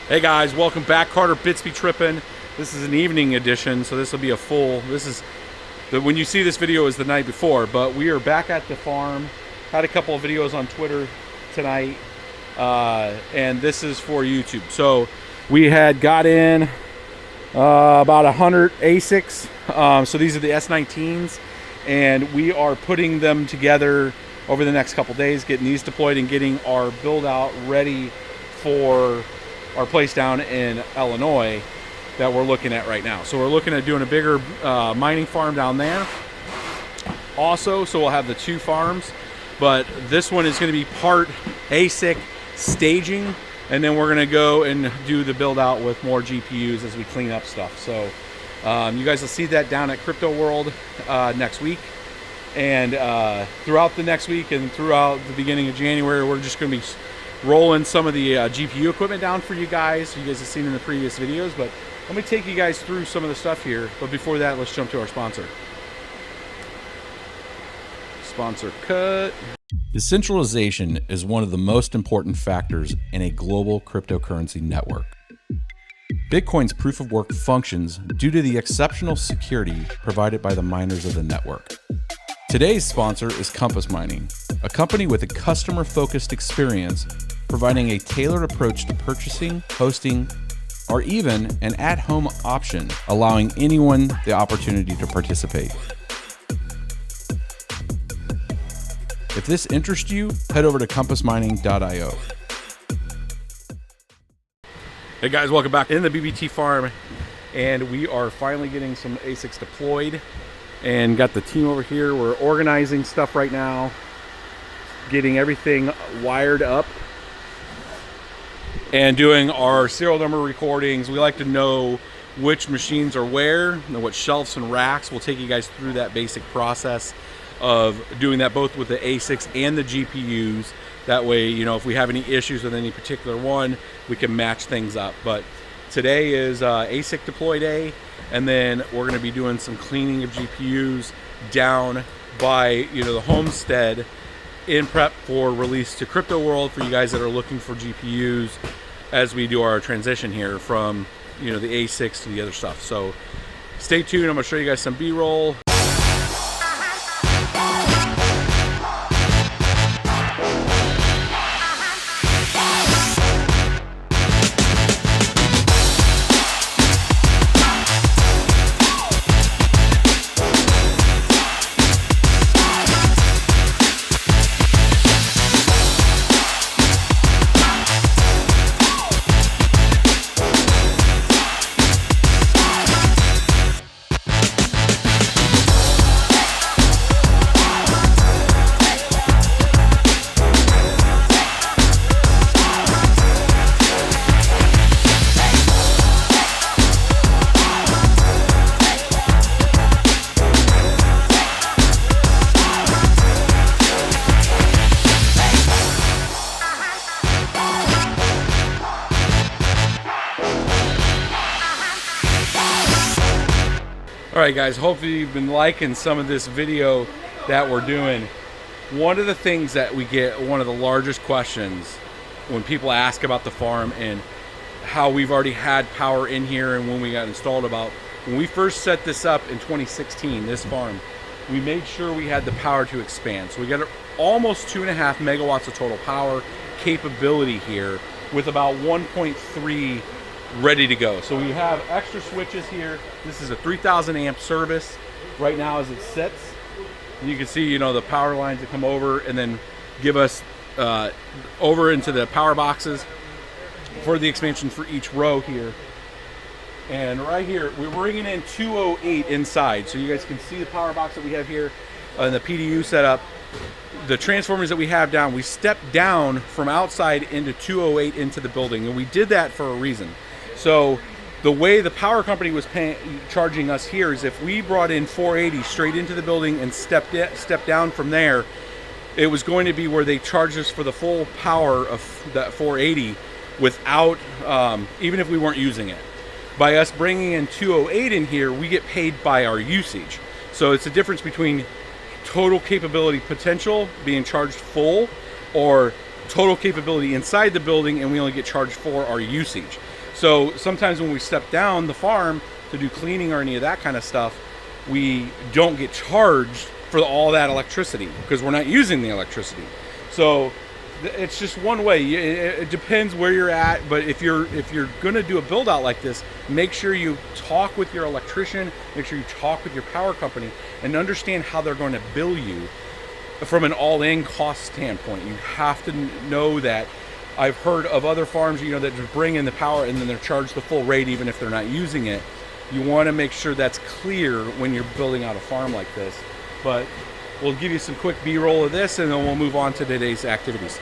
Hey guys, welcome back. Carter, BitsBeTrippin. This is an evening edition, so this will be a full. When you see this video is the night before, but we are back at the farm. Had a couple of videos on Twitter tonight, and this is for YouTube. So we had got in about 100 ASICs. So these are the S19s, and we are putting them together over the next couple days, getting these deployed and getting our build out ready for our place down in Illinois that we're looking at right now. So we're looking at doing a bigger mining farm down there also, so we'll have the two farms, but this one is going to be part ASIC staging, and then we're going to go and do the build out with more GPUs as we clean up stuff. So you guys will see that down at Crypto World next week, and throughout the next week and throughout the beginning of January, we're just going to be rolling some of the GPU equipment down for you guys. You guys have seen in the previous videos, but let me take you guys through some of the stuff here. But before that, let's jump to our sponsor. Sponsor cut. Decentralization is one of the most important factors in a global cryptocurrency network. Bitcoin's proof of work functions due to the exceptional security provided by the miners of the network. Today's sponsor is Compass Mining, a company with a customer-focused experience providing a tailored approach to purchasing, hosting, or even an at-home option, allowing anyone the opportunity to participate. If this interests you, head over to compassmining.io. Hey guys, welcome back in the BBT farm, and we are finally getting some ASICs deployed and got the team over here. We're organizing stuff right now, getting everything wired up and doing our serial number recordings. We like to know which machines are where and what shelves and racks. We'll take you guys through that basic process of doing that both with the ASICs and the GPUs. That way, you know, if we have any issues with any particular one, we can match things up. But today is ASIC deploy day, and then we're going to be doing some cleaning of GPUs down by, you know, the homestead in prep for release to Crypto World for you guys that are looking for GPUs as we do our transition here from, you know, the ASICs to the other stuff. So stay tuned. I'm going to show you guys some B-roll. Alright guys, hopefully you've been liking some of this video that we're doing. One of the things that we get, one of the largest questions when people ask about the farm and how we've already had power in here and when we got installed, about when we first set this up in 2016, this farm, we made sure we had the power to expand. So we got almost 2.5 megawatts of total power capability here with about 1.3 ready to go. So we have extra switches here. This is a 3,000 amp service right now as it sits. And you can see, you know, the power lines that come over and then give us over into the power boxes for the expansion for each row here. And right here, we're bringing in 208 inside. So you guys can see the power box that we have here and the PDU setup. The transformers that we have down, we stepped down from outside into 208 into the building, and we did that for a reason. So the way the power company was charging us here is if we brought in 480 straight into the building and stepped down from there, it was going to be where they charged us for the full power of that 480 without, even if we weren't using it. By us bringing in 208 in here, we get paid by our usage. So it's the difference between total capability potential being charged full or total capability inside the building, and we only get charged for our usage. So sometimes when we step down the farm to do cleaning or any of that kind of stuff, we don't get charged for all that electricity because we're not using the electricity. So it's just one way. It depends where you're at, but if you're going to do a build out like this, make sure you talk with your electrician, make sure you talk with your power company, and understand how they're going to bill you from an all-in cost standpoint. You have to know that. I've heard of other farms, you know, that just bring in the power and then they're charged the full rate even if they're not using it. You want to make sure that's clear when you're building out a farm like this. But we'll give you some quick B-roll of this and then we'll move on to today's activities.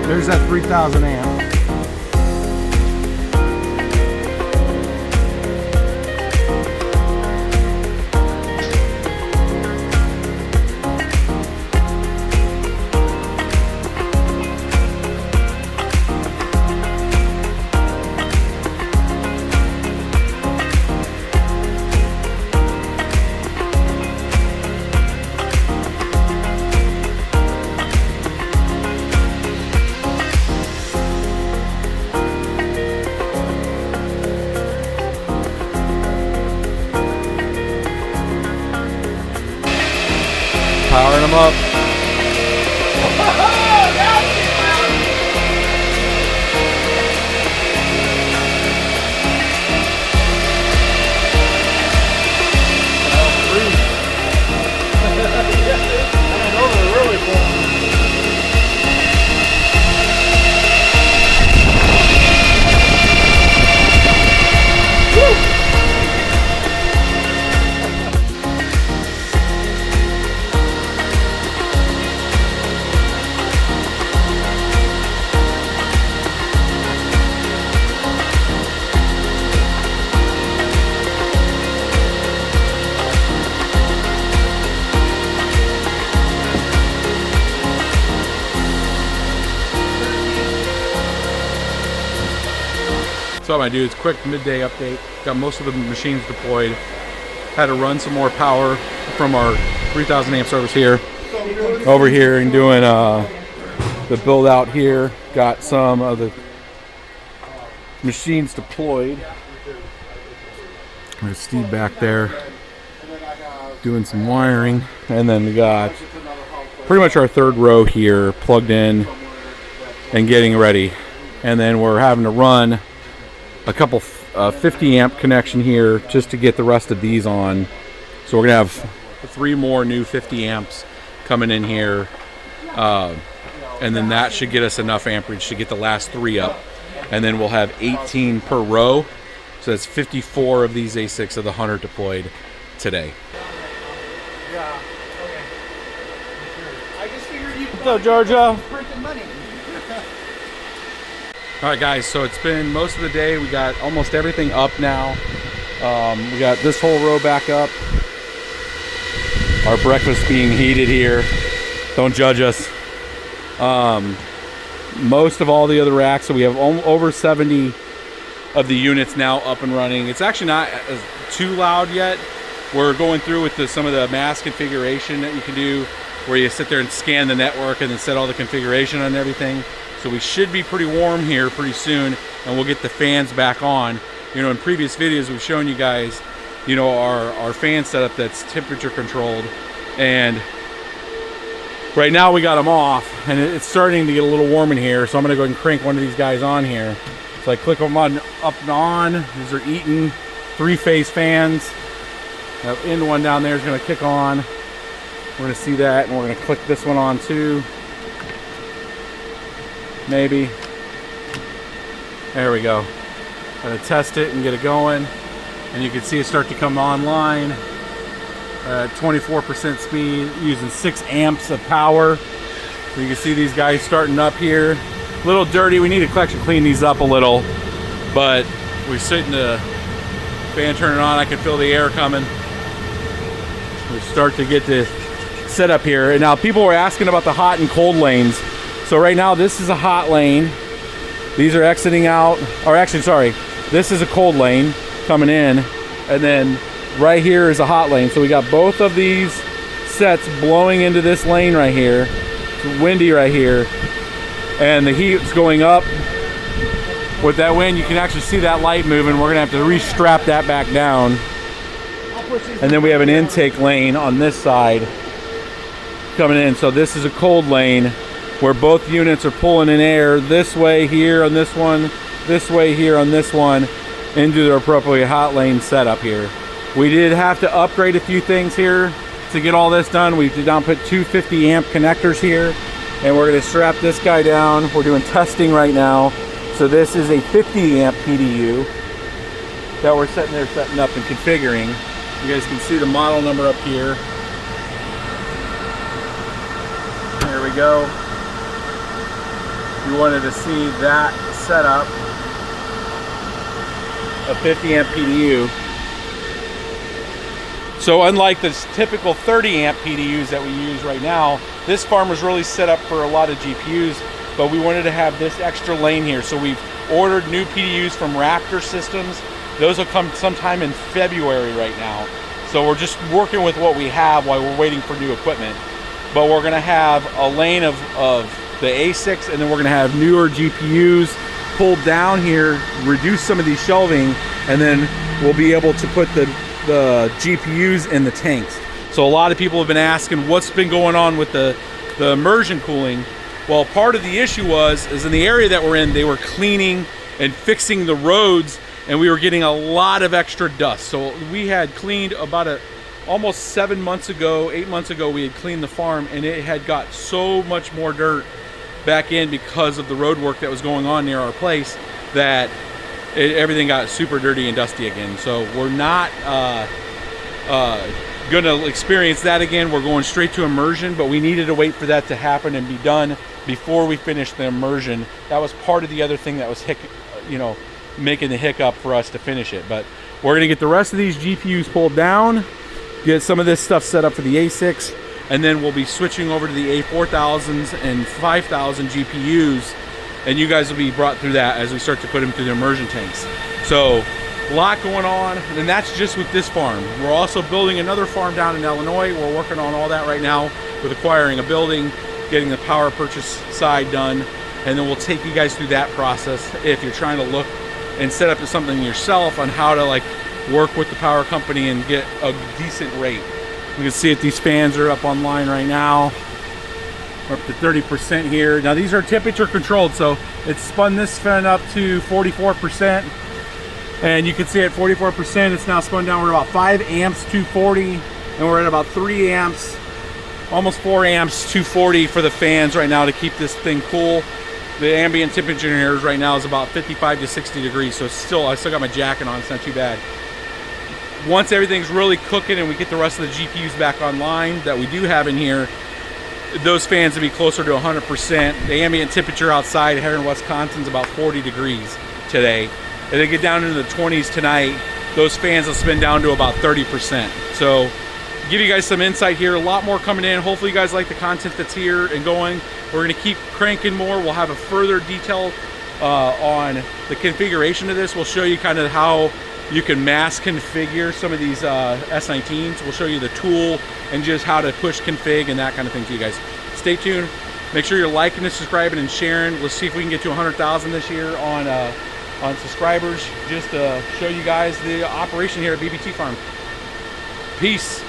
There's that 3,000 amp. Powering them up. So what I do is quick midday update. Got most of the machines deployed. Had to run some more power from our 3,000 amp service here over here and doing the build out here. Got some of the machines deployed. There's Steve back there doing some wiring, and then we got pretty much our third row here plugged in and getting ready. And then we're having to run a couple 50 amp connection here just to get the rest of these on. So we're gonna have 3 more new 50 amps coming in here, and then that should get us enough amperage to get the last 3 up, and then we'll have 18 per row. So that's 54 of these ASICs of the 100 deployed today. Yeah, okay. I just figured you What's up, Georgia? printing money. All right, guys, so it's been most of the day. We got almost everything up now. We got this whole row back up. Our breakfast being heated here. Don't judge us. Most of all the other racks, so we have over 70 of the units now up and running. It's actually not too loud yet. We're going through with some of the mass configuration that you can do, where you sit there and scan the network and then set all the configuration on everything. So we should be pretty warm here pretty soon, and we'll get the fans back on. You know, in previous videos we've shown you guys, you know, our fan setup that's temperature controlled, and right now we got them off, and it's starting to get a little warm in here. So I'm gonna go ahead and crank one of these guys on here. So I click them on up and on. These are Eaton 3-phase fans. That end one down there is gonna kick on. We're gonna see that, and we're gonna click this one on too. Maybe. There we go. Gonna test it and get it going, and you can see it start to come online at 24% speed, using 6 amps of power. So you can see these guys starting up here. A little dirty. We need to actually clean these up a little. but we're sitting the fan turning on. I can feel the air coming. We start to get the setup here. And now people were asking about the hot and cold lanes. So right now this is a hot lane. These are exiting out, or actually, sorry, this is a cold lane coming in, and then right here is a hot lane. So we got both of these sets blowing into this lane right here. It's windy right here, and the heat's going up. With that wind, you can actually see that light moving. We're gonna have to re-strap that back down. And then we have an intake lane on this side coming in. So this is a cold lane where both units are pulling in air this way here on this one, this way here on this one, into their appropriate hot lane setup here. We did have to upgrade a few things here to get all this done. We did not put two 50 amp connectors here, and we're gonna strap this guy down. We're doing testing right now. So this is a 50 amp PDU that we're setting up and configuring. You guys can see the model number up here. There we go. You wanted to see that setup, a 50 amp PDU. So unlike the typical 30 amp PDUs that we use right now, this farm was really set up for a lot of GPUs, but we wanted to have this extra lane here. So we've ordered new PDUs from Raptor Systems. Those will come sometime in February right now. So we're just working with what we have while we're waiting for new equipment. But we're gonna have a lane of the ASICs, and then we're gonna have newer GPUs pulled down here, reduce some of these shelving, and then we'll be able to put the GPUs in the tanks. So a lot of people have been asking what's been going on with the immersion cooling. Well, part of the issue is in the area that we're in, they were cleaning and fixing the roads, and we were getting a lot of extra dust. So we had cleaned about almost 7 months ago, 8 months ago, we had cleaned the farm, and it had got so much more dirt back in because of the road work that was going on near our place that everything got super dirty and dusty again. So we're not gonna experience that again. We're going straight to immersion, but we needed to wait for that to happen and be done before we finished the immersion. That was part of the other thing that was making the hiccup for us to finish it. But we're gonna get the rest of these GPUs pulled down, get some of this stuff set up for the ASICs, and then we'll be switching over to the A4000s and 5000 GPUs, and you guys will be brought through that as we start to put them through the immersion tanks. So a lot going on, and that's just with this farm. We're also building another farm down in Illinois. We're working on all that right now with acquiring a building, getting the power purchase side done, and then we'll take you guys through that process if you're trying to look and set up something yourself on how to work with the power company and get a decent rate. You can see that these fans are up online right now. We're up to 30% here. Now these are temperature controlled, so it's spun this fan up to 44%. And you can see at 44%, it's now spun down. We're about 5 amps, 240, and we're at about 3 amps, almost 4 amps, 240 for the fans right now to keep this thing cool. The ambient temperature in here right now is about 55 to 60 degrees, so I still got my jacket on, it's not too bad. Once everything's really cooking and we get the rest of the GPUs back online that we do have in here, those fans will be closer to 100%. The ambient temperature outside here in Wisconsin is about 40 degrees today. If they get down into the 20s tonight, those fans will spin down to about 30%. So give you guys some insight here, a lot more coming in. Hopefully you guys like the content that's here and going. We're gonna keep cranking more. We'll have a further detail on the configuration of this. We'll show you kind of how you can mass configure some of these S19s. We'll show you the tool and just how to push config and that kind of thing to you guys. Stay tuned. Make sure you're liking and subscribing and sharing. Let's see if we can get to 100,000 this year on subscribers, just to show you guys the operation here at BBT Farm. Peace.